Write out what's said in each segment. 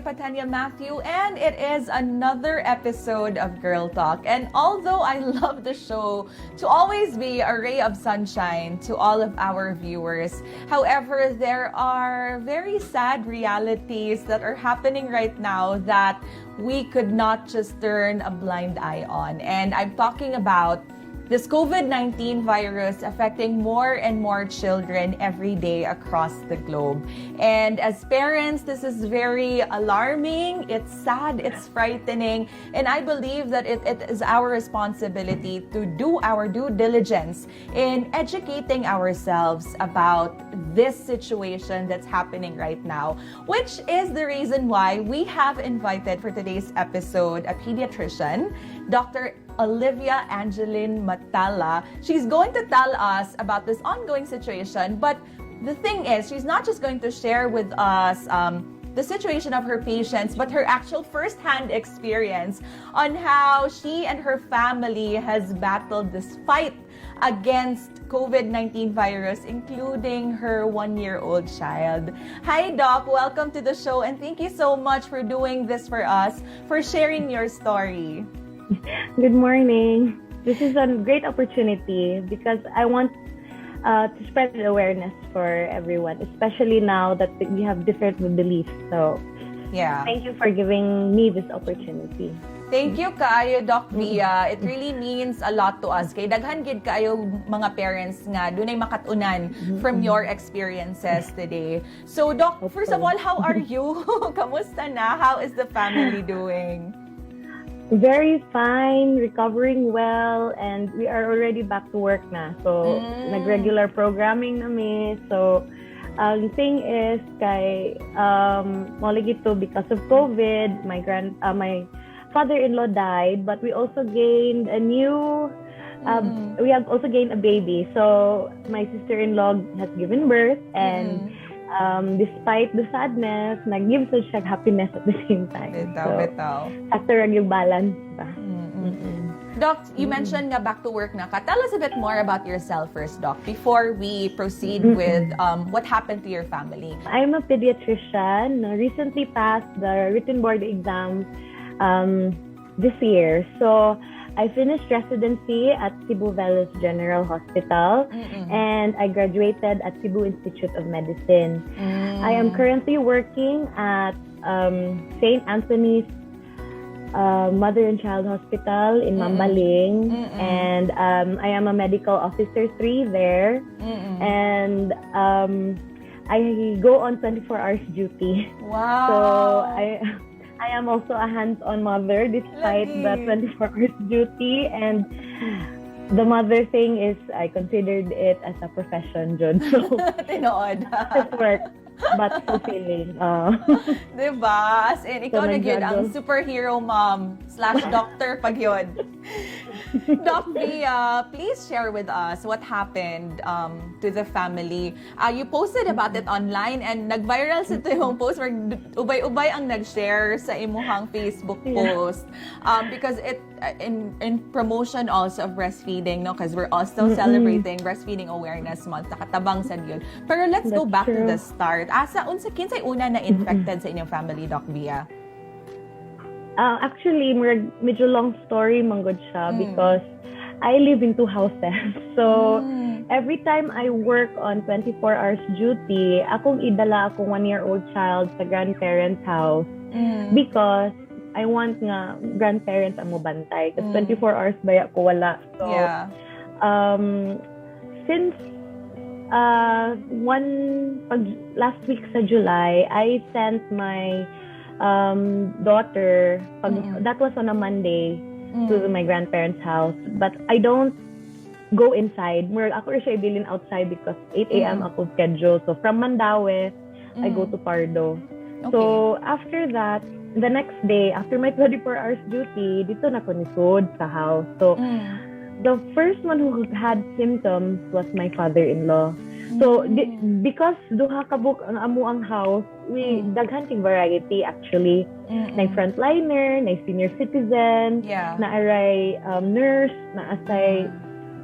𝗵𝗳𝗲𝗵𝗂𝗶, and it is another episode of Girl Talk. And although I love the show to always be a ray of sunshine to all of our viewers, however, there are very sad realities that are happening right now that we could not just turn a blind eye on. And I'm talking about this COVID-19 virus affecting more and more children every day across the globe. And as parents, this is very alarming, it's sad, it's frightening, and I believe that it is our responsibility to do our due diligence in educating ourselves about this situation that's happening right now, which is the reason why we have invited for today's episode a pediatrician, Dr. Olivia Angelyn Matela. She's going to tell us about this ongoing situation, but the thing is, she's not just going to share with us the situation of her patients, but her actual first-hand experience on how she and her family has battled this fight against COVID-19 virus, including her 1-year-old child. Hi, Doc. Welcome to the show, and thank you so much for doing this for us, for sharing your story. Good morning. This is a great opportunity because I want to spread awareness for everyone, especially now that we have different beliefs. So, yeah. Thank you for giving me this opportunity. Thank you kaayo, Doc 𝗵𝗂𝗶𝗿. It really means a lot to us. Kay daghan gid kaayo mga parents nga dunay makatunan from your experiences today. So, Doc, first of all, how are you? Kamusta na? How is the family doing? Very fine, recovering well, and we are already back to work na. So, nag-regular programming nami. So, the thing is, kay Moligito, because of COVID, my father-in-law died, but we also gained a new, we have also gained a baby. So, my sister-in-law has given birth, and despite the sadness, nag-give siya happiness at the same time. Bitaw. Factor yung balance ba? Doc, you mentioned nga back to work na ka. Tell us a bit more about yourself first, Doc, before we proceed with what happened to your family. I'm a pediatrician. Recently passed the written board exam this year. So, I finished residency at Cebu General Hospital, and I graduated at Cebu Institute of Medicine. I am currently working at St. Anthony's Mother and Child Hospital in Mambaling, and I am a medical officer 3 there, and I go on 24 hours duty. Wow! So I am also a hands-on mother despite the 24 hours duty, and the mother thing is I considered it as a profession, John. So it's work, but fulfilling. Diba? As in, ikaw na yun, ang superhero mom / doctor pag yun. Doc 𝗵𝗂𝗶𝗿, please share with us what happened to the family. You posted about it online, and nag-viral sa yung post where ubay-ubay ang nag-share sa imuhang Facebook post. Because it in promotion also of breastfeeding, no? Because we're also celebrating Breastfeeding Awareness Month. Nakatabang sa yun. Pero let's go back to the start. Kinsay una na infected sa inyong family, Doc 𝗵𝗂𝗶𝗿? Actually, medyo long story manggod siya because I live in 2 houses. So, every time I work on 24 hours duty, akong idala akong 1-year-old child sa grandparents' house because I want nga grandparents ang mobantay. Kasi 24 hours ba ako wala. So, since last week sa July, I sent my daughter, that was on a Monday, to my grandparents' house. But I don't go inside. Ako siya ibilin outside because 8 a.m. ako schedule. So from Mandaue, I go to Pardo. Okay. So after that, the next day, after my 24 hours duty, dito na ko nisod sa house. So the first one who had symptoms was my father-in-law. So, because duha ka book ang amo ang house, we daghan kay variety actually. Na frontliner, na senior citizen, na aray nurse, na asay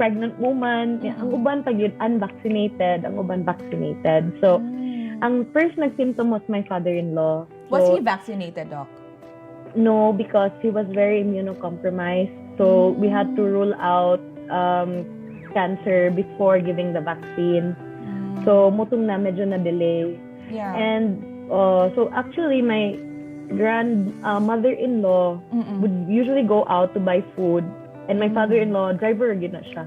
pregnant woman, ang uban pag yun unvaccinated, ang uban vaccinated. So, ang first nagsymptom was my father-in-law. Was So, he vaccinated, Doc? no, because he was very immunocompromised. So we had to rule out cancer before giving the vaccine. So mutong na medyo na delay. Yeah. And so actually my mother-in-law would usually go out to buy food, and my father-in-law driver gid na siya.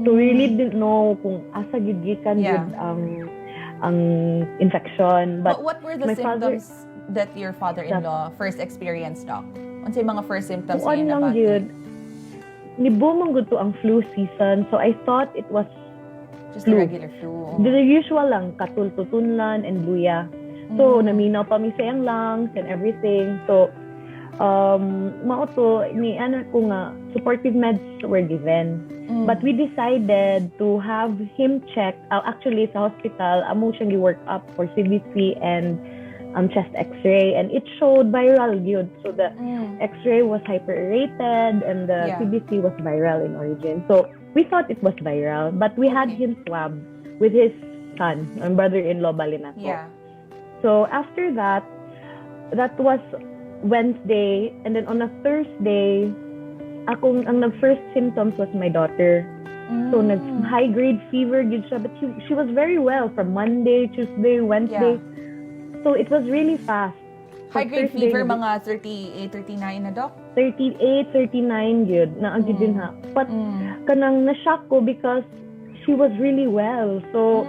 So we really didn't know kung asa gid gikan gid ang infection. But what were the symptoms that your father-in-law first experienced, Doc? Unsay mga first symptoms niya lang yun. Nibo to ang flu season. So I thought it was just flu. the regular flu. The usual lang, katultutunlan and luya. So naminaw pa mi sa iyang lungs and everything. So mao to ni ana ko nga supportive meds were given. But we decided to have him checked. Actually sa hospital, amo siyang gi-work up for CBC and chest X-ray, and it showed viral yun. So the X-ray was hyper-irritated and the CBC was viral in origin. So we thought it was viral, but we had him swab with his son, my brother-in-law balinato. Yeah. So after that, that was Wednesday, and then on a Thursday, ang first symptoms was my daughter. So high-grade fever gid siya, but she was very well from Monday, Tuesday, Wednesday. Yeah. So it was really fast. High-grade fever, mga 38, 39 na, Doc? 38, 39 yun. Naagid din ha. But kanang na-shock ko because she was really well. So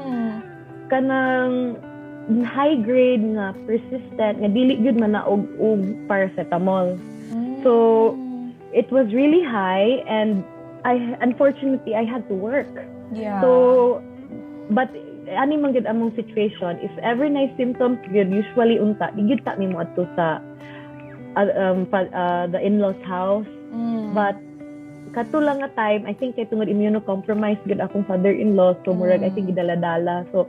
kanang high-grade nga, persistent, nga dili yun man na og paracetamol. So it was really high, and unfortunately, I had to work. Yeah. So, but ani man gid among situation, if ever na symptoms gyud usually unta gid ta nimo adto sa the in-laws house. But kato lang nga time, I think kay tungod immunocompromised gud akong father-in-law, so murag I think gidala-dala. So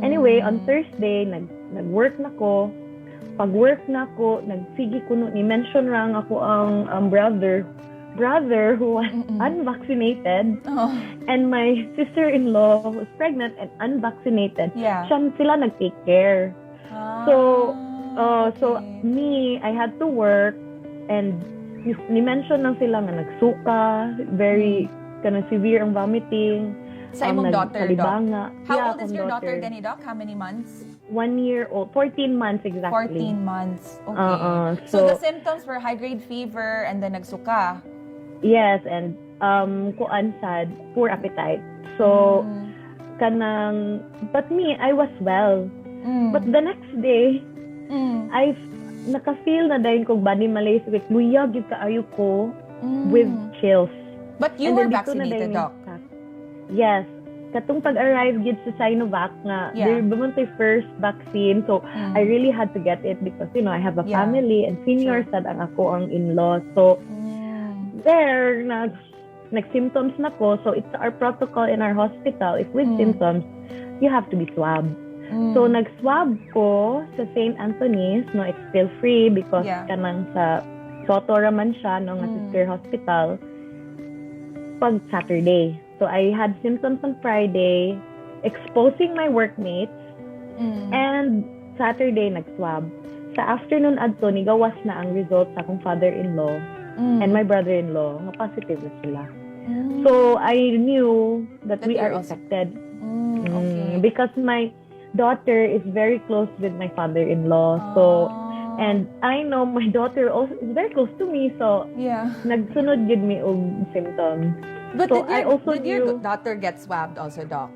anyway, on Thursday nag-work nako. Pag-work nako, nagsigi kuno ni mention rang ako ang brother who was unvaccinated, and my sister-in-law was pregnant and unvaccinated. Yeah. Sila nag-take care. So me, I had to work, and ni-mention lang sila nga nagsuka, very kind of severe ang vomiting. Sa imong daughter, Doc? How old is your daughter daughter, Doc? How many months? 1 year old, 14 months exactly. 14 months. Okay. So the symptoms were high-grade fever and then nagsuka. Yes, and kuan sad, poor appetite. So kanang, but me, I was well. But the next day, I naka-feel na dayon kog body malaise, with luya gyud kaayo ko with chills. But you were vaccinated, Doc? Yes. Katong pag-arrive gid sa Sinovac nga, they're bumontay first vaccine. So, I really had to get it because, I have a family and senior sad ang ako ang in-law. So, there, nag-symptoms na ko. So, it's our protocol in our hospital. If with symptoms, you have to be swabbed. So, nag-swab ko sa St. Anthony's. No, it's still free because kanang sa Soto raman siya, no, nga sister hospital, pag Saturday. So I had symptoms on Friday, exposing my workmates, and Saturday nag-swab. Sa afternoon adto, nigawas na ang results sa akong father-in-law and my brother-in-law, nga positive na sila. So I knew that we are infected. Okay. Because my daughter is very close with my father-in-law. So, and I know my daughter also is very close to me. So, nagsunod gid mi og symptoms. But so did your daughter get swabbed also, Doc?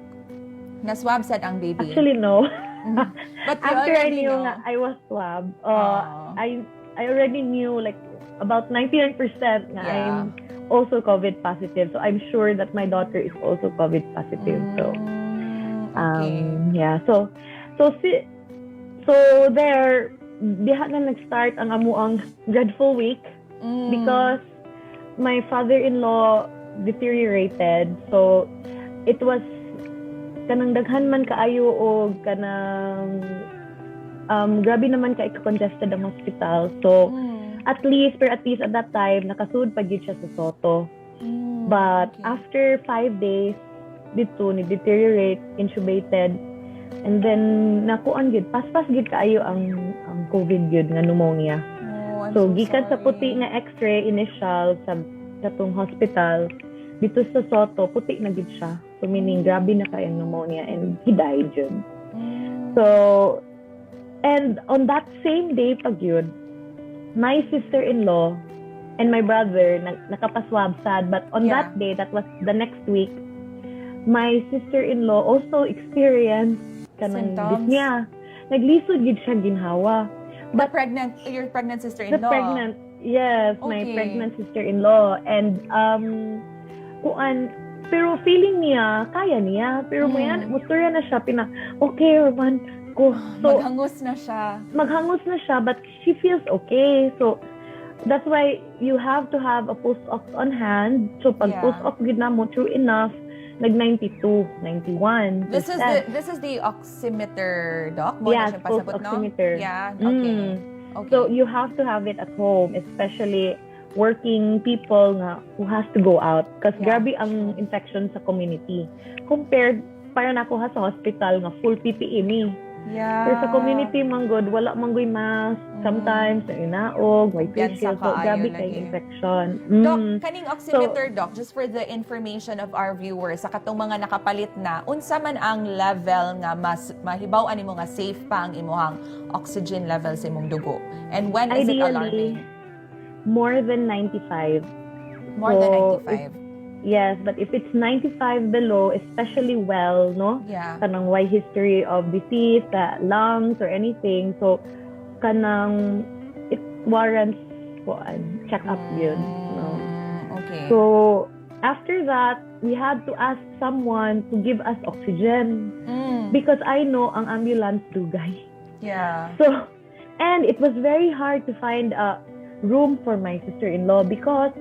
Na-swab said ang baby? Actually, no. But after I knew nga I was swabbed, I already knew like about 99% nga I'm also COVID positive. So I'm sure that my daughter is also COVID positive. So, So there, diha na nag-start ang amuang dreadful week because my father-in-law deteriorated. So it was kanang daghan man kaayo o kanang grabe naman kay congested ang hospital. So at least at that time nakasud pa gid siya sa Soto. But after 5 days dito ni deteriorate, intubated, and then nakuan gid paspas gid kaayo ang COVID yun nga pneumonia. Oh, I'm So, so gikan sa sorry. puti nga x-ray initial sa katong hospital, dito sa Soto, puti na gid siya. So, meaning, grabe na kayang pneumonia and he died yun. Mm. So, and on that same day pag yun, my sister-in-law and my brother nakapaswab sad, but on Yeah. that day, that was the next week, my sister-in-law also experienced kanang Symptoms? dyspnea. Naglisod gid siya ginhawa. But But your pregnant the sister-in-law. pregnant, yes, my Okay. pregnant sister-in-law. And, pero feeling niya, kaya niya. Pero musturya na siya, okay, man, ko. So, Maghangos na siya. maghangos na siya, but she feels okay. So, that's why you have to have a post-op on hand. So, pag Yeah. post-op gid na mo, true enough, nag-92, 91. This is the oximeter, Doc? Mo Yeah, na siya pasabot, no? post-oximeter. Yeah, okay. Okay. So, you have to have it at home, especially working people nga who has to go out. Kasi Yeah, grabe ang infection sa community. Compared, para na ako sa hospital nga full PPE me. yeah. Pero sa community, manggod, wala manggoy mask. Sometimes, inaog, may face Piyansa shield. So, kaayo grabe lagi. kayong infection. Doc, kaning oximeter, Doc, just for the information of our viewers, sa katong mga nakapalit na, unsa man ang level nga mas mahibaw-an nimo nga safe pa ang imuhang oxygen level sa imong dugo? And when is it alarming? More than 95. More than So, 95. Yes, but if it's 95 below, especially well, no? Yeah. Kanang why history of disease, lungs or anything. So, kanang it warrants check-up yun. No? Okay. So, after that, we had to ask someone to give us oxygen. Because I know ang ambulance dugay. Yeah. So, and it was very hard to find a room for my sister-in-law because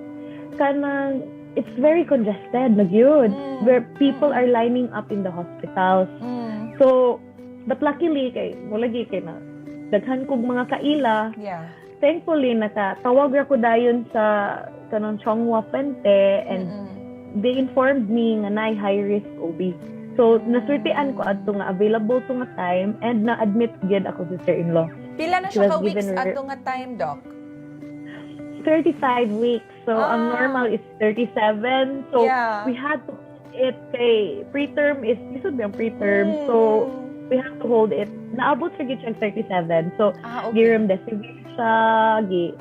kanang it's very congested, nagyud, where people are lining up in the hospitals. So, but luckily, walagi kay na, daghan kog mga kaila, Yeah. thankfully, nakatawag ako dayon sa kanang 𝑐H𝗵𝗄𝗏 and they informed me nga na high-risk OB. So, naswertean ko adto nga available to nga time and na-admit gid ako sister-in-law. Pila na She siya was ka-weeks given ato nga time, Doc? 35 weeks. So, ang normal is 37. So, Yeah. we had to it kay preterm is, this would be ang preterm. So, we have to hold it. Naabot siya gid siya 37. So, Okay. gi-remdesivir siya,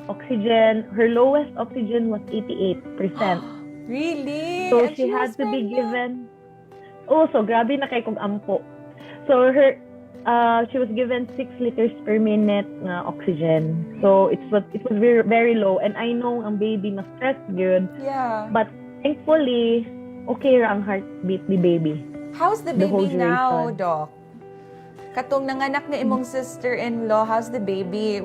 oxygen. Her lowest oxygen was 88%. Really? So, And she had was to be pregnant? given, so grabe na kay kong ampo. So, she was given 6 liters per minute na oxygen. So, it was very, very low. And I know ang baby na stressed good. Yeah. But thankfully, okay ra ang heartbeat ni baby. How's the The whole baby now, duration. Doc? Katong nanganak na imong sister-in-law, how's the baby?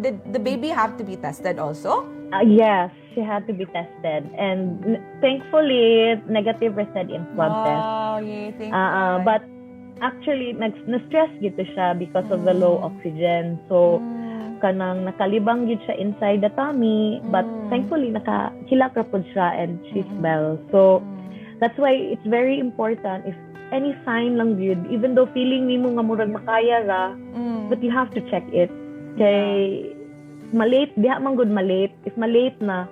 Did the baby have to be tested also? Yes, she had to be tested. And thankfully, negative result in swab test. Oh, yay, thank God. But actually, na-stress gito siya because of the low oxygen. So, kanang nakalibang gid siya inside the tummy. But thankfully, nakahilak ra pud siya and she's well. So, that's why it's very important if any sign lang yun, even though feeling nimo nga murag makaya ra, but you have to check it. Kay malate, diha man gud malate. If malate na,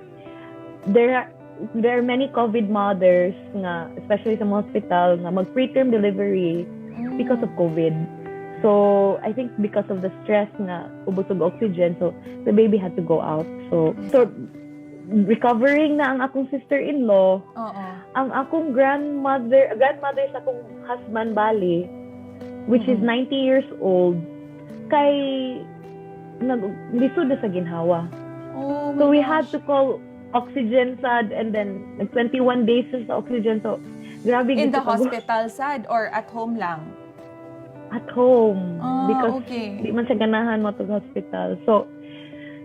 there are many COVID mothers nga, especially sa mga hospital, nga mag-preterm delivery because of COVID. So, I think because of the stress nga, ubos og oxygen, so the baby had to go out. So recovering na ang akong sister-in-law, ang akong grandmother sa akong husband, Bali, which is 90 years old, kay lisod na sa ginhawa. Oh, So, my we gosh. had to call oxygen sad and then 21 days sa oxygen. So, grabe In gid the sa pag- hospital, sad, or at home lang? At home. Because Okay. di man siya ganahan mo to hospital. So,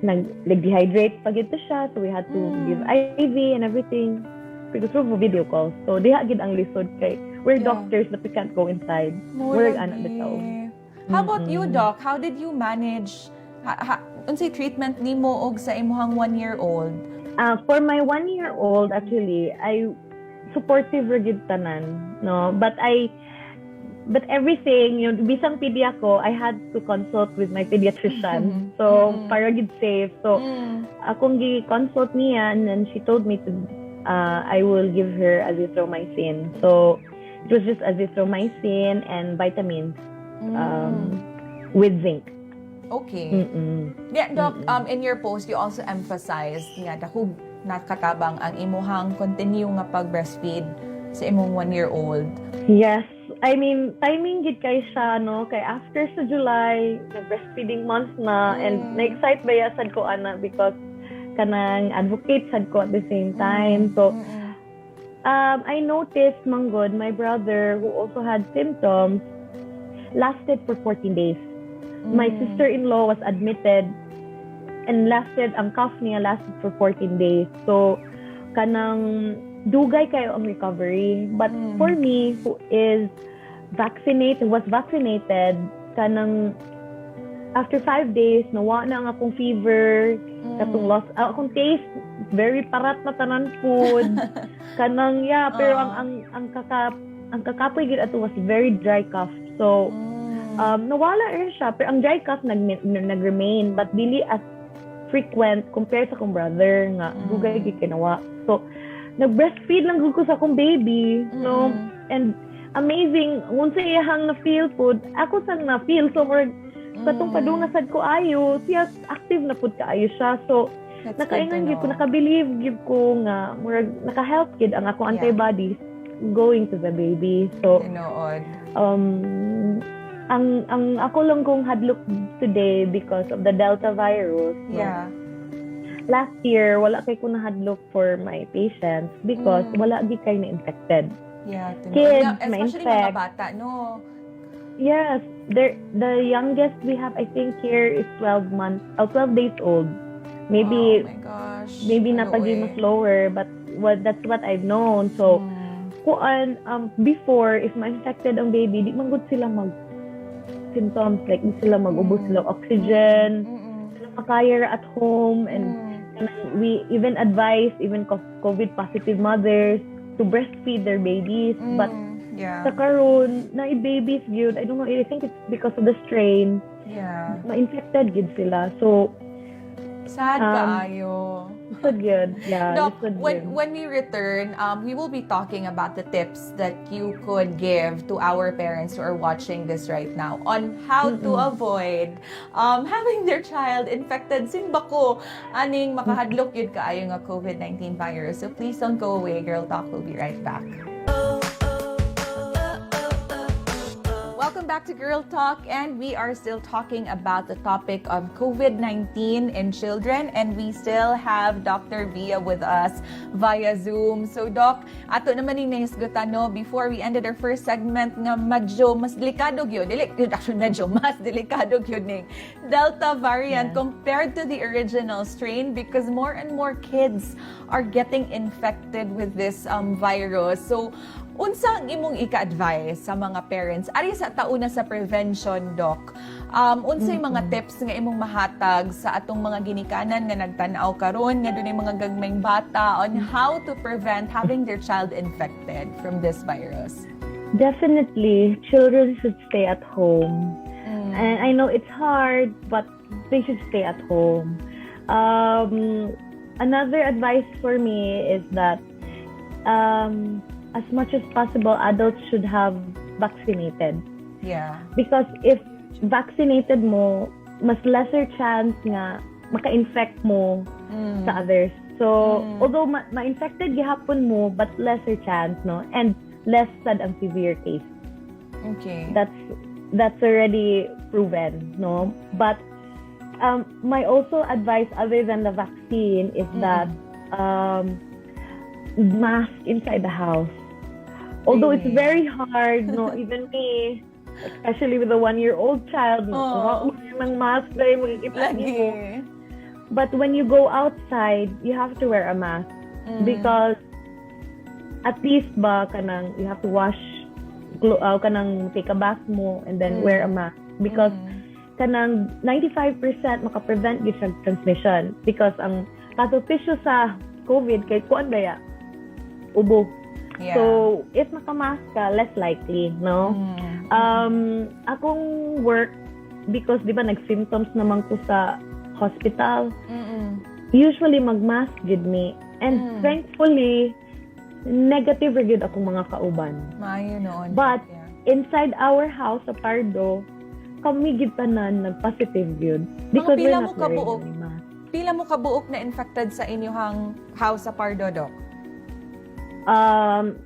nag-dehydrate pa gid siya. So, we had to give IV and everything. Because through video calls. So, diha gid ang lisod kay we're Yeah. doctors but we can't go inside. Mo We're lagi. anak bitaw. How about you, Doc? How did you manage unsay treatment nimo og sa imuhang 1-year-old? For my 1-year-old, actually, I supportive ra gid tanan, no? But but everything, bisang pedi ako, I had to consult with my pediatrician. So, para gid safe. So, akong gi-consult niya, and then she told me to, I will give her azithromycin. So, it was just azithromycin and vitamins with zinc. Okay. Yeah, Doc, in your post, you also emphasized nga dahug nakatabang ang imuhang continue nga pag-breastfeed sa imong 1-year-old. Yes. I mean, timing gid kay siya, no? Kay after sa July, the breastfeeding month na, and na-excite ba ya sad ko, ana, because kanang advocate sad ko at the same time. So, I noticed, manggod, my brother, who also had symptoms, lasted for 14 days. My sister-in-law was admitted and ang cough niya lasted for 14 days. So, kanang dugay kayo ang recovery. But for me, who was vaccinated, kanang after 5 days, nawa na ang akong fever, katong loss, akong taste, very parat na tanan food. Kanang, pero ang kakapoy gid ato was very dry cough. So, nawala rin siya, pero ang dry cough nag-remain, but dili as frequent compared sa akong brother nga dugay gid kinawa. So, nag-breastfeed lang ko sa akong baby, no? And amazing, unsa iyang na-feel food, ako sang na-feel. So, katong padungasad ko ayo, siya active na pud kaayo siya. So, nakaingan gid ko, nakabelieve gid ko nga naka-help gid ang akong antibodies going to the baby. So, ang ako lang kong hadlok today because of the Delta virus. Yeah. Last year, wala kay ko nahadlok for my patients because wala gid kay na-infected. Yeah, kids, especially mga bata, no? Yes, the youngest we have, I think here is 12 days old. Maybe, oh my gosh, maybe napagi mas lower, but that's what I've known. So, before, if ma-infected ang baby, di man gud sila symptoms, like di sila mag-ubos sila oxygen, makaya at home, and we even advise COVID positive mothers to breastfeed their babies. But sa karon na babies yun, I don't know, I think it's because of the strain. Yeah. Ma-infected gid sila. So sad kaayo. So good. Yeah. Doc, when we return, we will be talking about the tips that you could give to our parents who are watching this right now on how to avoid having their child infected. Simbako aning makahadlok yun kaayo nga COVID-19 virus. So please don't go away. Girl Talk will be right back. Welcome back to Girl Talk, and we are still talking about the topic of COVID-19 in children, and we still have Dr. Via with us via Zoom. So Doc, ato naman ni naisgutan, no, before we ended our first segment nga medyo mas delikado gyud, medyo mas delikado gyud ning Delta variant compared to the original strain, because more and more kids are getting infected with this virus. So unsa ang imong ika-advise sa mga parents ari sa tauna sa prevention, Doc? Unsay mga tips nga imong mahatag sa atong mga ginikanan nga nagtan-aw karon nga dunay mga gagmayng bata on how to prevent having their child infected from this virus? Definitely, children should stay at home. And I know it's hard, but they should stay at home. Another advice for me is that as much as possible, adults should have vaccinated. Yeah. Because if vaccinated mo, mas lesser chance nga maka-infect mo sa others. So, although ma-infected gihapon mo, but lesser chance, no? And less sad ang severe case. Okay. That's already proven, no? But my also advice, other than the vaccine, is that mask inside the house. Although it's very hard, no, even me, especially with a 1-year-old child, ng mask dahil magkikita mo. But when you go outside, you have to wear a mask because at least ba kanang you have to wash, kanang take a bath mo and then wear a mask because kanang 95% maka-prevent yung transmission because ang pathopisyo sa COVID kay kuan daya ubo. Yeah. So, if nakamask ka, less likely, no? Akong work, because di ba nag-symptoms naman ko sa hospital, usually mag-mask gid me. And thankfully, negative gid akong mga kauban. Maayo noon. But inside our house sa Pardo, kami gid tanan nag-positive yun. Because we're not wearing any mask. Pila mo kabuok na infected sa inyong house sa Pardo, Doc?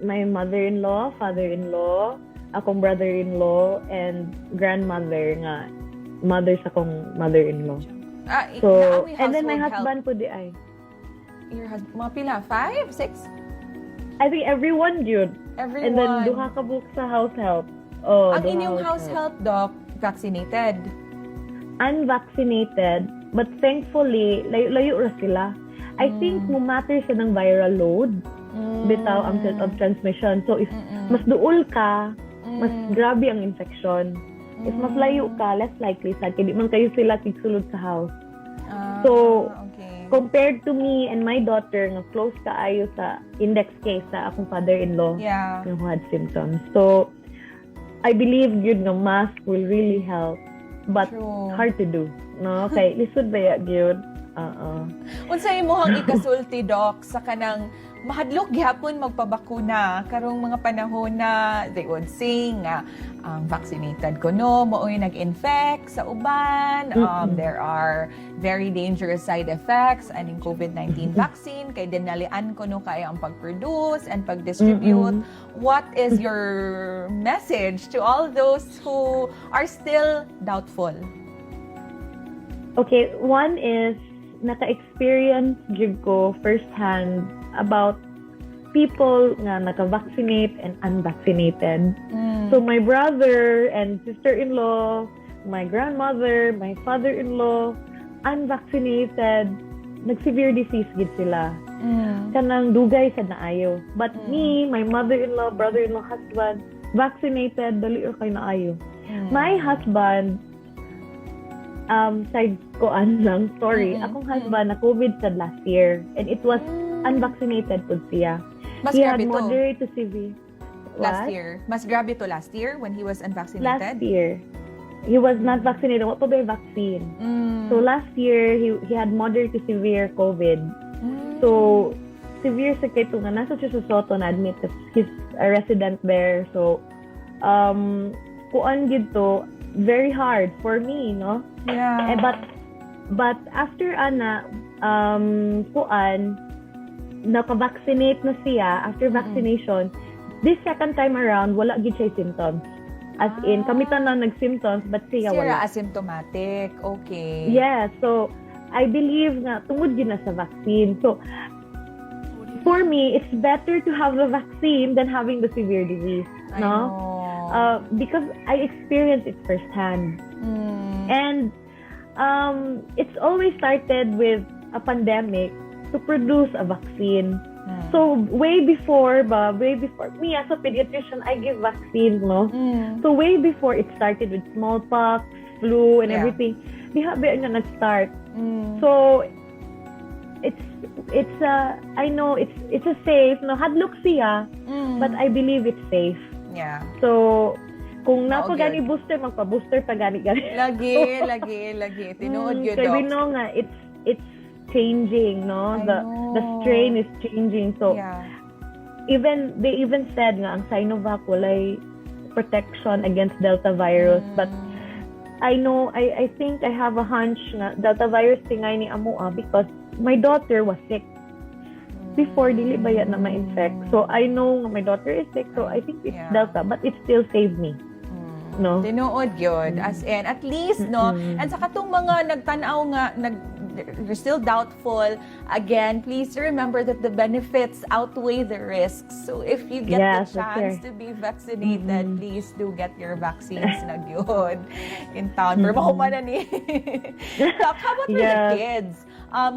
My mother-in-law, father-in-law, akong brother-in-law, and grandmother nga, mother sa akong mother-in-law. So, and then my husband po di ay. Your husband, mga pila? 5? 6? I think everyone yun. Everyone. And then duha ka book sa house help. Ang inyong house help, Doc, vaccinated? Unvaccinated, but thankfully, layo ra sila. I think no matter sa ng viral load, bitaw ang set of transmission. So, if mas duol ka, mas grabe ang infection. If mas layo ka, less likely sa kaya di man kayo sila tigsulod sa house. So, compared to me and my daughter, nga close kaayo sa index case sa akong father-in-law, who had symptoms. So, I believe yun nga mask will really help. But hard to do. No? Okay, lisod ba yun? Unsay imong ikasulti, Doc, sa kanang mahadlok gihapon magpabakuna karong mga panahon na they would say nga vaccinated ko no maoy nag-infect sa uban, there are very dangerous side effects aning COVID-19 vaccine kay dinalian ko no kay ang pag-produce and pag-distribute. What is your message to all those who are still doubtful? Okay, one is naka-experience gid ko firsthand about people nga naka-vaccinate and unvaccinated. So my brother and sister-in-law, my grandmother, my father-in-law, unvaccinated, nag-severe disease gid sila. Kanang dugay sa naayo. But me, my mother-in-law, brother-in-law, husband, vaccinated, dali or kay naayo. My husband, side ko lang, sorry, akong husband na COVID sa last year, and it was unvaccinated po siya. Mas he had grabe moderate to severe. Last year? Mas grabe to last year when he was unvaccinated? Last year. He was not vaccinated. What pa ba yung vaccine? So last year, he had moderate to severe COVID. So, severe sa kito nga, nasa siya sa Soto na admit that he's a resident there. So, kuan gito, very hard for me, no? Yeah. But after kuan, naka-vaccinate na siya, after vaccination, this second time around, wala gid siya symptoms. As in, kami tanan nag-symptoms, but siya wala. Asymptomatic, okay. Yeah, so, I believe nga, tungod yun na sa vaccine. So, for me, it's better to have the vaccine than having the severe disease, no? Because I experienced it firsthand. And, it's always started with a pandemic to produce a vaccine. So way before me as a pediatrician, I give vaccines, no? So way before it started with smallpox, flu, and everything, diha ba nga nag-start. So I know it's a safe, no? Hadlok siya, but I believe it's safe. Yeah. So kung napagani booster, magpa-booster pa gani. Lagi. Tinuod yun, Doc. Doc. We know nga, it's changing, no? The strain is changing. So, they even said nga, ang Sinovac walay protection against Delta virus. But, I know, I think I have a hunch nga, Delta virus tingay ni Amua because my daughter was sick. Before, dili ba yan na ma-infect. So, I know my daughter is sick. So, I think it's Delta. But it still saved me. No? Tinuod yun. As in, at least, no? And sa katong mga nagtanaw nga, you're still doubtful, again, please remember that the benefits outweigh the risks. So if you get the chance to be vaccinated, please do get your vaccines na gyud in town. Pero mahuman na ni. Doc, how about for the kids?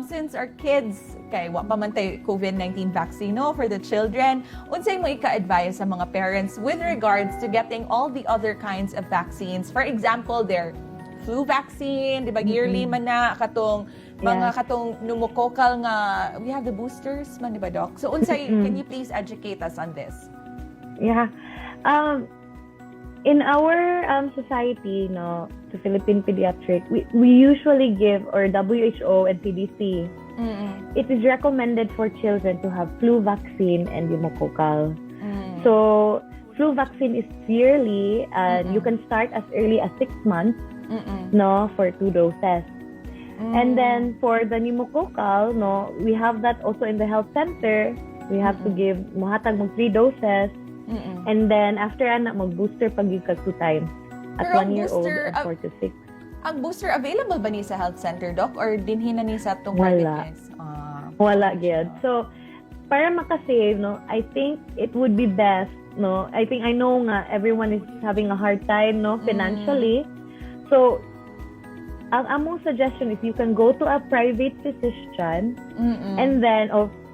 Since our kids, kay wa pa man tay COVID-19 vaccine, no, for the children, unsay mo ika-advise sa mga parents with regards to getting all the other kinds of vaccines? For example, their flu vaccine, di ba, yearly man na, katong mga katong pneumococcal nga, we have the boosters man, di ba, Doc? So, unsay, can you please educate us on this? Yeah. In our society, no, the Philippine Pediatric, we usually give, or WHO and CDC, it is recommended for children to have flu vaccine and pneumococcal. So flu vaccine is yearly, and you can start as early as 6 months, no, for 2 doses. And then for the pneumococcal, no, we have that also in the health center. We have to give mohatag mo 3 doses. And then after mag-booster pag 2 times at Pero 1 year old booster, and 4 to 6. Ang booster available ba ni sa health center, Doc? Or dinhin na ni sa itong Wala. Wala gyud. So para makasave, no, I think it would be best, no. I know nga everyone is having a hard time, no, financially. So ang among suggestion is you can go to a private physician and then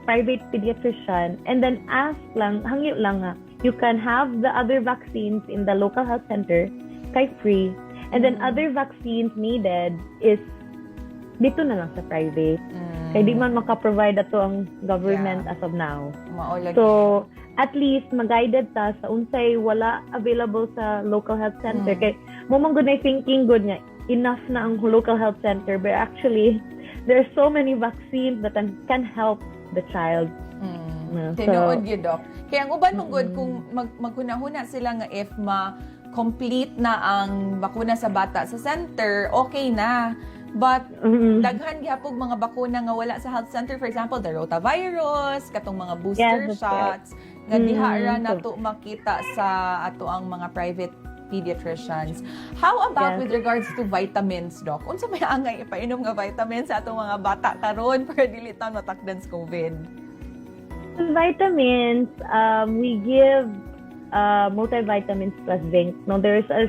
private pediatrician, and then ask lang, hangyo lang nga, you can have the other vaccines in the local health center kay free, and then other vaccines needed is dito na lang sa private. Kaya di man maka-provide ato ang government as of now. So at least mag-guided ta sa unsay wala available sa local health center. Kay mo man good na thinking good nga enough na ang local health center, but actually there are so many vaccines that can help the child. Tinuod yun, Doc. Kaya ang uban mong good kung maghunahuna sila nga if ma-complete na ang bakuna sa bata sa center, okay na. But daghan gyapon mga bakuna nga wala sa health center, for example, the rotavirus, katong mga booster shots, nga dihara na to makita sa ato ang mga private pediatricians. How about with regards to vitamins, Doc? Unsa may angay ipainom nga vitamins sa atong mga bata karon para dili ta matakdan sa COVID? Vitamins, we give multivitamins plus zinc. No, there is a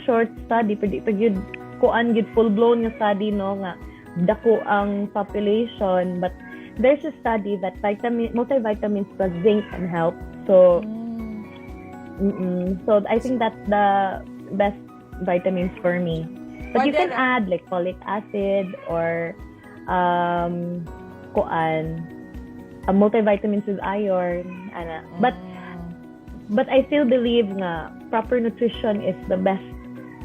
short study, pag yun kuan gid full blown nga study, no, nga dako ang population, but there's a study that multivitamins plus zinc can help. So so I think that's the best vitamins for me. But you can add like folic acid or multivitamins with iron, but I still believe nga proper nutrition is the best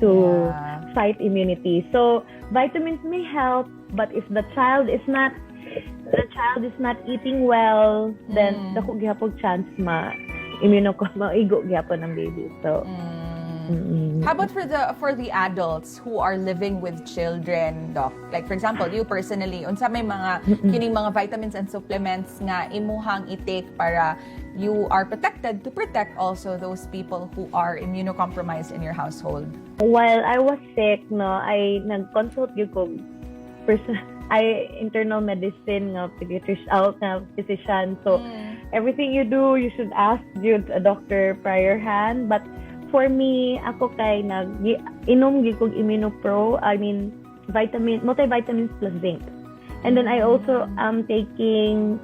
to fight immunity. So vitamins may help, but if the child is not eating well, then dako gyapon chance maigo gyapon ng baby. So how about for the adults who are living with children, Doc? Like for example, you personally, unsa may mga kining mga vitamins and supplements nga imuhang i-take para you are protected to protect also those people who are immunocompromised in your household? While I was sick, no, I nag-consult gyud ko internal medicine nga physician. So everything you do, you should ask a doctor prior hand. But for me, ako kay inom gyud kog multivitamins plus zinc. And then I also am taking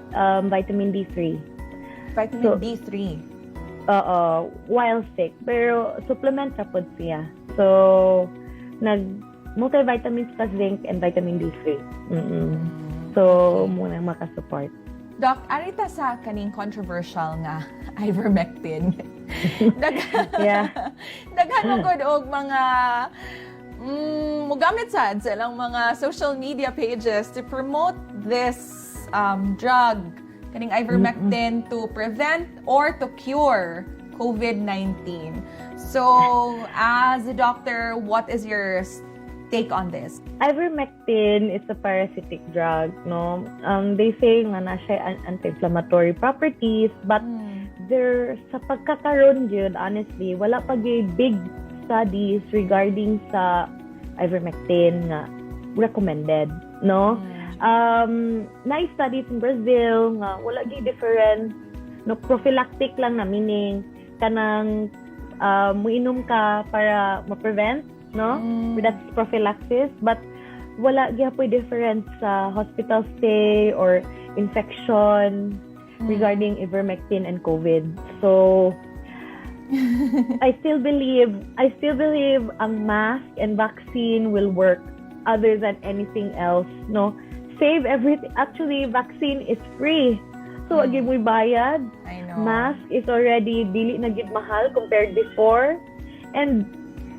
vitamin D3. Vitamin D3. While sick, pero supplement ra pod siya. So multivitamins plus zinc and vitamin D3. So muna maka-support. Doc, arita sa kaning controversial nga ivermectin. Daghan mo gud og mga mugamit sad sa ilang mga social media pages to promote this drug, kaning ivermectin, to prevent or to cure COVID-19. So, as a doctor, what is your take on this? Ivermectin is a parasitic drug, no? They say nga na siya anti-inflammatory properties, but there sa pagkakaroon yun, honestly, wala pa big studies regarding sa ivermectin nga recommended, no? Nice studies in Brazil nga wala gyud difference, no, prophylactic lang na, meaning kanang muinom ka para ma-prevent, no? That's prophylaxis, but wala gyapon difference sa hospital stay or infection regarding ivermectin and COVID. So I still believe ang mask and vaccine will work other than anything else, no? Save everything. Actually, vaccine is free. So again, we bayad. I know. Mask is already dili na gid mahal compared before. And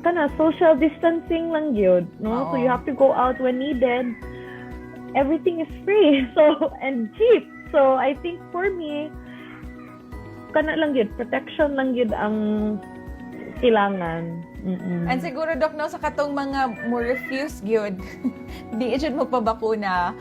kana social distancing lang yun, no? So you have to go out when needed. Everything is free, so, and cheap. So I think for me, kana lang yun, protection lang yun ang kailangan. And siguro, Doc, no, sa katong mga mo refuse yun, di jud magpabakuna,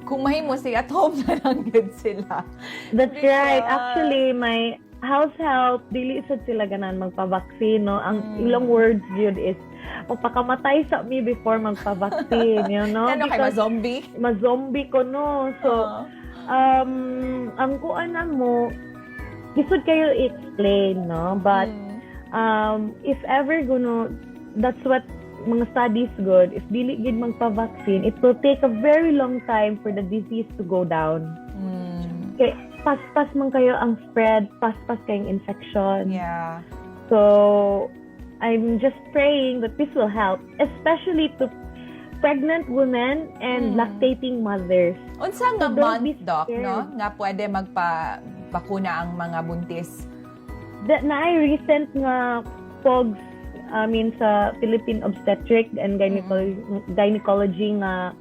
kung mahimo stay at home na lang yun sila. That's right. Actually, my house help, dili sad sila ganan magpa-vaccine, no? Ang ilang words yun is, magpakamatay sa me before magpa-vaccine, you know? Ano kay ma-zombie? Ma-zombie ko, no? So, ang kuan na mo, isod kayo explain, no? But, if ever that's what mga studies good, if dili gid magpa-vaccine, it will take a very long time for the disease to go down. Okay, pas-pas man kayo ang spread, pas-pas kayong infection. Yeah. So, I'm just praying that this will help, especially to pregnant women and lactating mothers. Unsa nga month, Doc, no? Nga pwede magpa-bakuna ang mga buntis? Recent nga POGS, sa Philippine Obstetric and Gynecology nga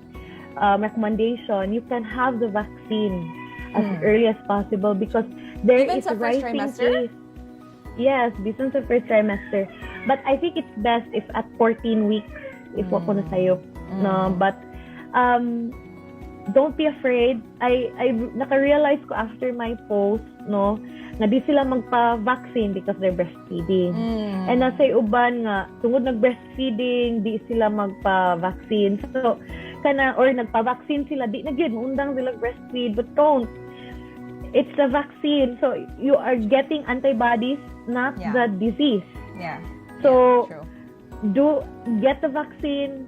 recommendation, you can have the vaccine as early as possible because there even is a rising trimester? case. Yes, even sa first trimester. But I think it's best if at 14 weeks, if wako na sayo. No, but don't be afraid. I naka-realize ko after my post, no, na di sila magpa-vaccine because they're breastfeeding. And nasa uban nga, tungod nag-breastfeeding, di sila magpa-vaccine. So, or nagpa-vaccine sila, di na gyud undang sila breastfeed, but don't. It's a vaccine. So, you are getting antibodies, not the disease. Yeah. So, true. Get the vaccine,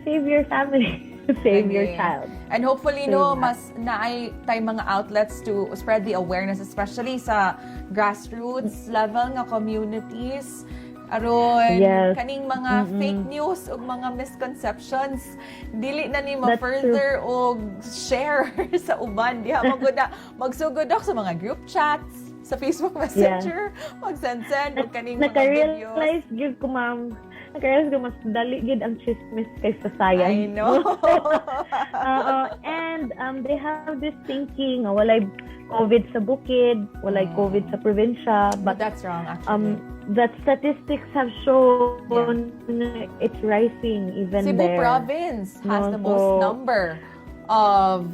save your family. Save your child. And hopefully, mas naay tay mga outlets to spread the awareness, especially sa grassroots level nga communities. Aron, kaning mga fake news o mga misconceptions, dili na ni ma-further o share sa uban. Diha magsugod ako sa mga group chats, sa Facebook Messenger, mag-send og kaning mga videos. Naka-realize gyud ko, ma'am. Naka-realize ko mas dali gid ang chismis kaysa science. I know. And they have this thinking, walay COVID sa bukid, walay COVID sa probinsya. But that's wrong, actually. That statistics have shown it's rising even Cebu there. province has the most number of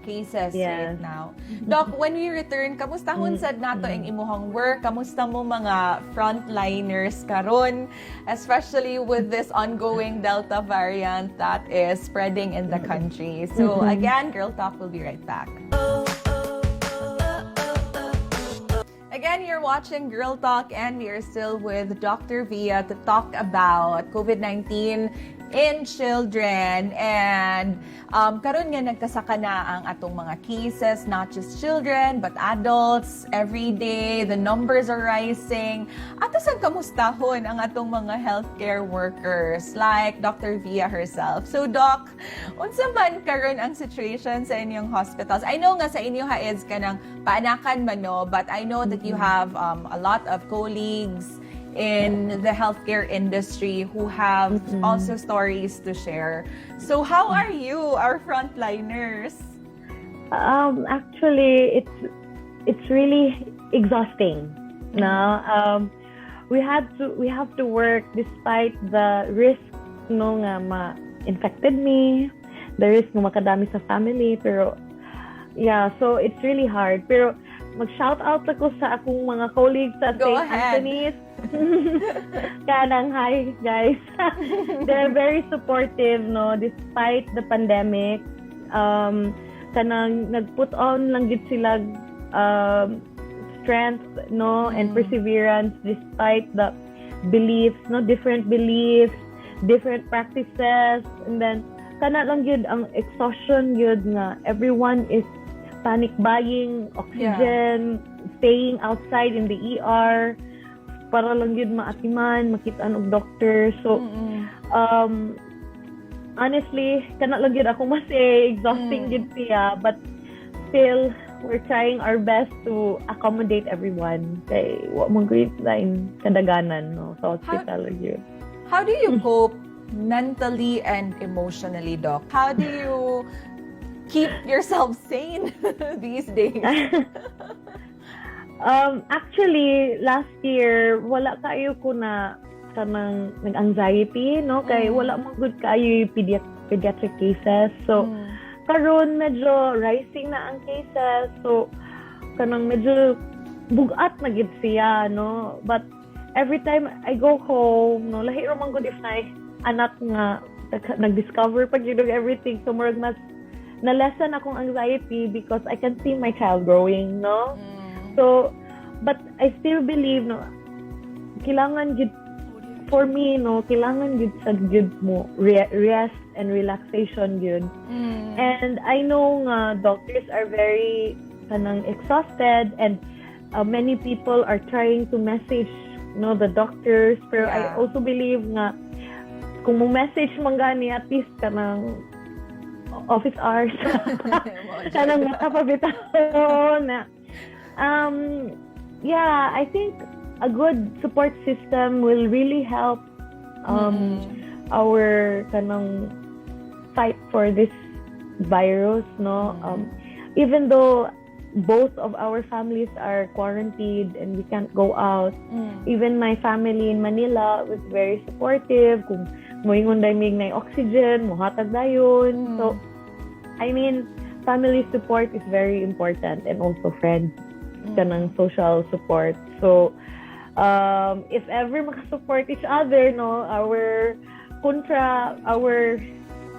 cases right now. Doc, when we return, kamustahon sad nato ang imuhang work? Kamusta mo mga frontliners karon, especially with this ongoing Delta variant that is spreading in the country? So again, Girl Talk will be right back. Again, you're watching Girl Talk and we are still with Dr. Via to talk about COVID-19 in children. And karon nga nagkasaka na ang atong mga cases, not just children but adults every day. The numbers are rising. Ato saan kamustahon ang atong mga healthcare workers like Dr. Via herself. So Doc, unsa man karon ang situation sa inyong hospitals? I know nga sa inyo is kanang paanakan man no, but I know that you have a lot of colleagues in the healthcare industry who have also stories to share. So how are you, our frontliners? Actually, it's really exhausting. We have to work despite the risk nga ma-infected me, the risk nga makadami sa family, pero so it's really hard. Pero mag-shout out ako sa akong mga colleagues at St. Anthony's. Kanang hi guys. They're very supportive, no, despite the pandemic. Kanang nag-put on lang gid sila strength, no, and perseverance despite the beliefs, no, different beliefs, different practices, and then kana lang gid ang exhaustion gid nga everyone is panic buying oxygen, staying outside in the ER para lang yun maatiman, makitaan og doctor. So, honestly, kana lang yun ako mas exhausting yun siya, but still, we're trying our best to accommodate everyone. Kay wa mo great line kadaganan no sa hospital yun. How do you cope mentally and emotionally, Doc? How do you keep yourself sane these days? Actually, last year, wala kayo ko na kanang nag-anxiety, no? Kay wala mo good kayo yung pediatric cases. So, karon medyo rising na ang cases. So, kanang medyo bugat na gid siya, no? But every time I go home, no, lahi ramang good if na anak nga nag-discover pag yun everything. So, murag mas na-lessen akong anxiety because I can see my child growing, no? So, but I still believe, no, kailangan gid, for me, no, kailangan gid sa gid mo, rest and relaxation gid. And I know nga, doctors are very kanang exhausted and many people are trying to message, no, the doctors. Pero I also believe nga, kung mo message man gani, at least kanang office hours, kanang matapabitaw na. Yeah, I think a good support system will really help our kanang fight for this virus, no? Even though both of our families are quarantined and we can't go out, even my family in Manila was very supportive. Kung moingon day mig na oxygen, muhatag dayon. So, I mean, family support is very important, and also friends, kanang social support. So, if ever makasupport each other, no, our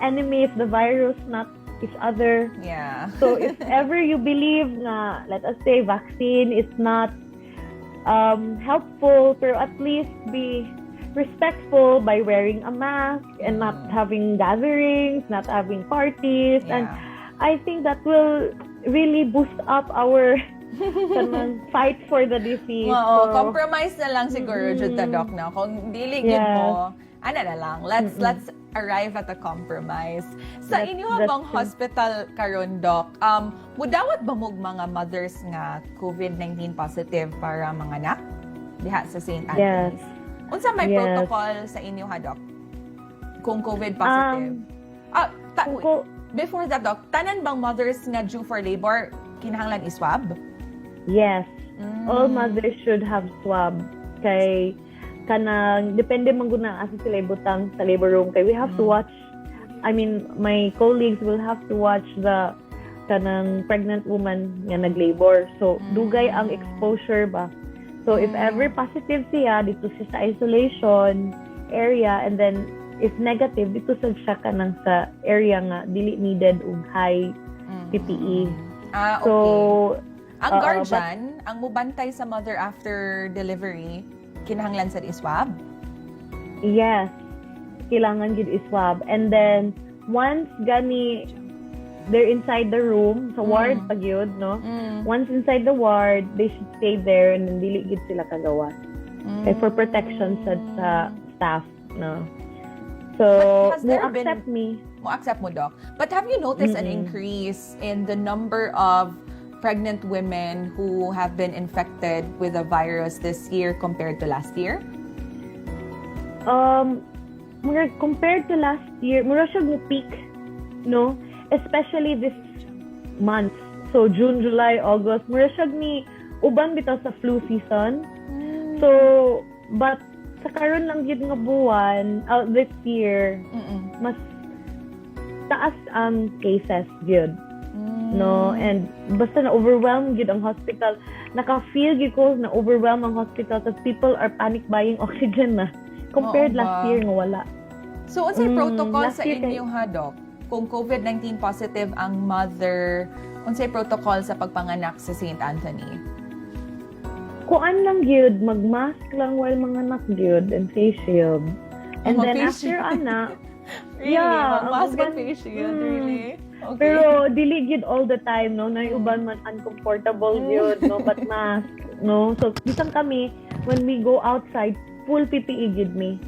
enemy is the virus, not each other. Yeah. So, if ever you believe na, let us say, vaccine is not helpful, pero at least be respectful by wearing a mask and not having gatherings, not having parties. And I think that will really boost up our fight for the disease. So, compromise na lang siguro jud ta, Doc, na kung dili gid mo, ana na lang, let's arrive at a compromise. Sa inyo habang hospital karon, Doc, mudawat ba mog mga mothers nga COVID-19 positive para mga anak diha sa St. Anthony's? Unsa may protocol sa inyo, ha, Doc? Kung COVID positive? Before that, Doc, tanan bang mothers nga due for labor kinahanglan i-swab? Yes. All mothers should have swab. Kay kanang depende man gud na asa sila ibutang sa labor room. Kay we have to watch, I mean, my colleagues will have to watch the kanang pregnant woman nga naglabor. So dugay ang exposure ba. So if ever positive siya dito sa isolation area, and then if negative dito siya kanang sa area nga dili needed og high PPE. Okay. So ang guardian, ang mubantay sa mother after delivery, kinahanglan sa i-swab? Yes. Kailangan gid i-swab. And then, once gani, they're inside the room, sa ward pag yun, no? Once inside the ward, they should stay there and then dili gid sila kagawas. Okay, for protection sa staff, no? So, mo accept mo, Doc. But have you noticed an increase in the number of pregnant women who have been infected with the virus this year compared to last year? Compared to last year, mura siya mo peak, no? Especially this month. So, June, July, August, mura siya ni uban bitaw sa flu season. So, but sa karon lang gid nga buwan, this year, mas taas ang cases gyud. No, and basta na overwhelmed gid ang hospital. Naka-feel gid ko na overwhelmed ang hospital because people are panic buying oxygen na compared last year nga wala. So unsay protocol sa inyo, ha, Doc? Kung COVID-19 positive ang mother, unsay protocol sa pagpanganak sa St. Anthony? Kuan lang gyud, mag-mask lang while manganak gyud and face shield. And then after anak, really? Mag-mask and face shield, really? Okay. Pero dili gid all the time, no, na uban man uncomfortable yun, no, but mask, no. So bisan kami when we go outside, full PPE gid me.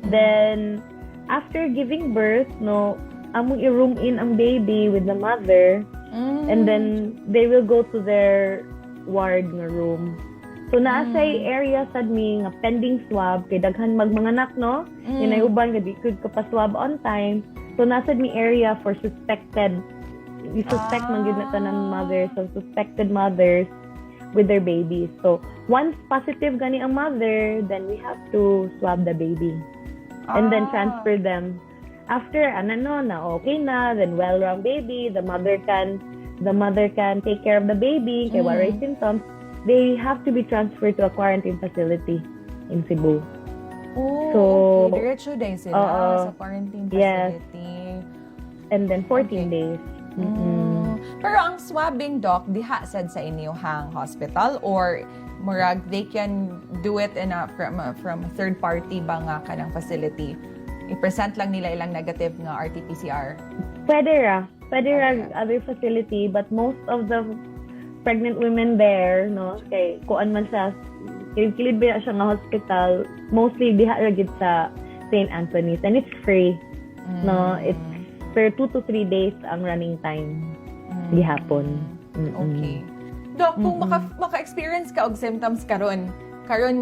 Then after giving birth, no, among i-room in ang baby with the mother, And then they will go to their ward nga room. So naasay area sad mi nga pending swab kay daghan magmanganak no. Inay uban nga di gud ka pa swab on time. So nasad mi area for suspected. We suspect man gyud na tanan mothers, so suspected mothers with their babies. So once positive gani ang mother, then we have to swab the baby and then transfer them. After na okay na, then well-round baby, the mother can take care of the baby kay wala symptoms. They have to be transferred to a quarantine facility in Cebu. Oh, so, okay. Diretso day sila sa quarantine facility. Yes. And then 14 days. Pero ang swabbing, Doc, diha sad sa inyong hospital or murag they can do it from a third party ba nga kanang facility? I-present lang nila ilang negative nga RT-PCR? Pwede ra other facility, but most of the pregnant women there, no, kay kuan man sa kilid ba siya nga hospital, mostly diha ra gid sa St. Anthony's, and it's free. No, it's for 2 to 3 days ang running time gihapon. Okay. Doc, kung maka-experience ka og symptoms karon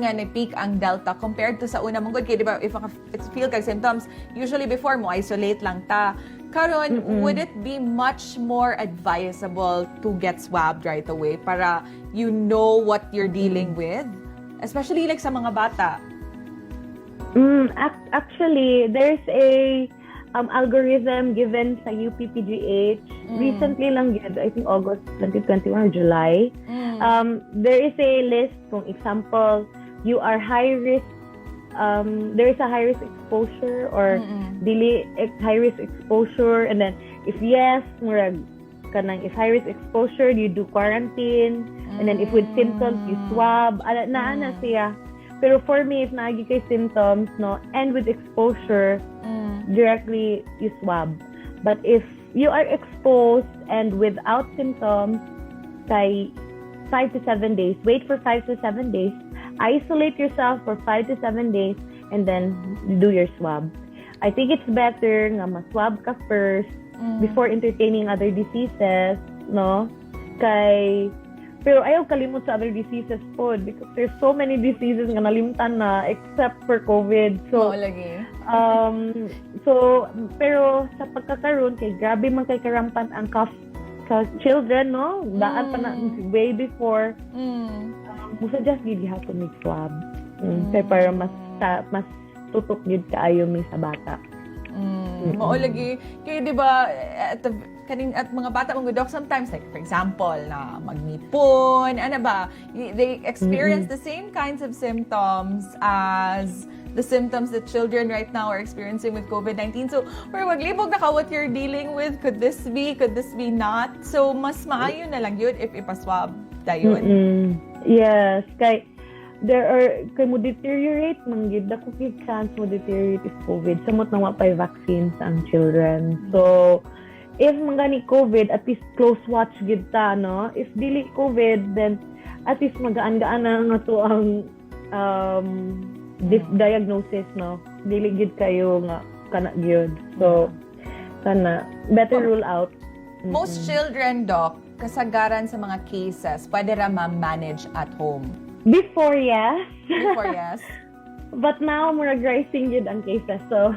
nga ni-peak ang Delta compared to sa una mong good, kaya di ba, if feel kag symptoms, usually before mo isolate lang ta. Karon, would it be much more advisable to get swabbed right away para you know what you're dealing with? Especially like sa mga bata. Actually, there's a algorithm given sa UPPGH. Recently lang yun, I think August 2021 or July. There is a list, kung example, you are high risk, there is a high risk exposure or dili high risk exposure, and then if yes, murag kanang if high risk exposure, you do quarantine, and then if with symptoms, you swab. Na siya. Pero for me, if naagi kay symptoms, no, and with exposure, directly you swab. But if you are exposed and without symptoms, kay 5 to 7 days, wait for 5 to 7 days, isolate yourself for 5 to 7 days, and then do your swab. I think it's better nga ma-swab ka first before entertaining other diseases, no? Pero ayaw kalimot sa other diseases po because there's so many diseases nga nalimtan na except for COVID. So, pero sa pagkakaroon, kay grabe man kay karampan ang cough sa children, no? Daan pa na way before. Suggest gid hapon mig swab. Kay para mas tutok gid kaayo mi sa bata. Mao lagi kay di ba at mga bata mong Doc, sometimes like for example na magnipon, they experience the same kinds of symptoms as the symptoms that children right now are experiencing with COVID-19. So, maglibog na ka what you're dealing with. Could this be not? So, mas maayo na lang yun if ipaswab dayon. Yes, kay mo deteriorate, manggid na ko chance mo deteriorate is COVID. Samot na wapay vaccines ang children. So, if mangani COVID, at least close watch gid ta, no? If dili COVID, then at least magaan-gaan na nga to ang diagnosis, no? Dili gid kayo nga kana gyud. So, kana better rule out. Most children, Doc, kasagaran sa mga cases, pwede ra ma-manage at home. Before, yes. But now, murag rising yun ang cases, so...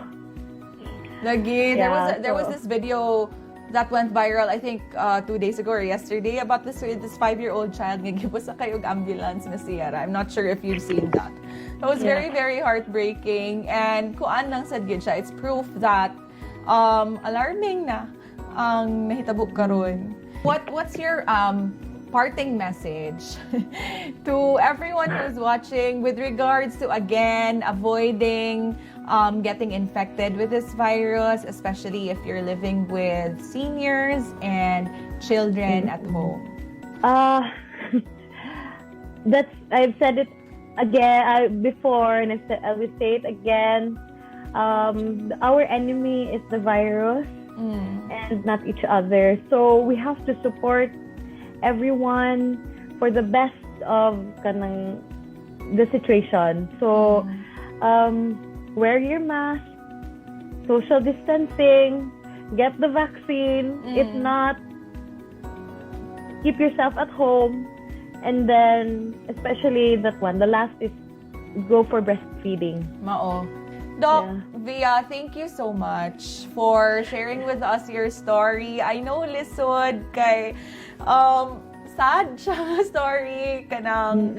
Lagi, there was this video that went viral, I think, 2 days ago or yesterday, about this 5-year-old child nga gibusa kayog ambulance na siya. I'm not sure if you've seen that. It was very, very heartbreaking, and kuan lang sad gid siya. It's proof that alarming na ang nahitabo karon. What's your parting message to everyone who's watching with regards to, again, avoiding getting infected with this virus, especially if you're living with seniors and children at home? I've said it again before, and I will say it again. Our enemy is the virus and not each other. So we have to support everyone for the best of the situation. So, wear your mask, social distancing, get the vaccine. If not, keep yourself at home. And then, especially that one, the last is go for breastfeeding. Mao. Doc, Via, thank you so much for sharing with us your story. I know lisod kay sad siya story, kanang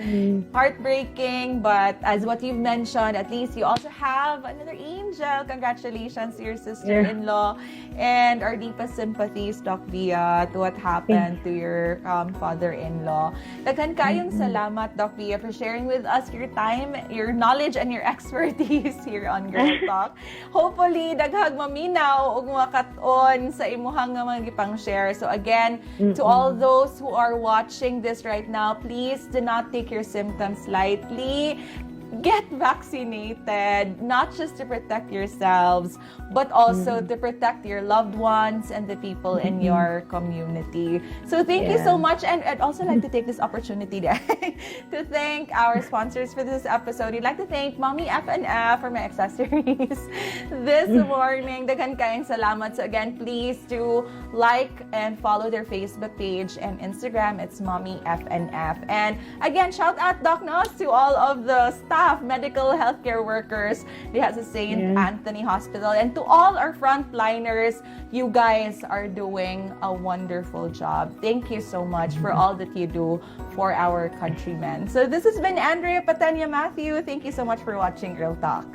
heartbreaking, but as what you've mentioned, at least you also have another angel. Congratulations to your sister-in-law and our deepest sympathies, Doc Via, to what happened to your father-in-law. Daghan kayong salamat, Doc Via, for sharing with us your time, your knowledge, and your expertise here on Girl Talk. Hopefully, daghag maminaw ug makaton sa imuhang nga mga gipang share. So again, to all those who are watching this right now, please do not take your symptoms lightly. Get vaccinated, not just to protect yourselves, but also to protect your loved ones and the people in your community. So thank you so much. And I'd also like to take this opportunity to thank our sponsors for this episode. We'd like to thank 𝗵𝐵𝗶𝗶 for my accessories this morning. Daghan kayong salamat. So again, please do like and follow their Facebook page and Instagram. It's 𝗵𝐵𝗶𝗶. And again, shout out, Doc Nos, to all of the staff, medical healthcare workers, they have the St. Anthony Hospital, and to all our frontliners, you guys are doing a wonderful job. Thank you so much for all that you do for our countrymen. So this has been Andrea Patenya Matthew. Thank you so much for watching Girl Talk.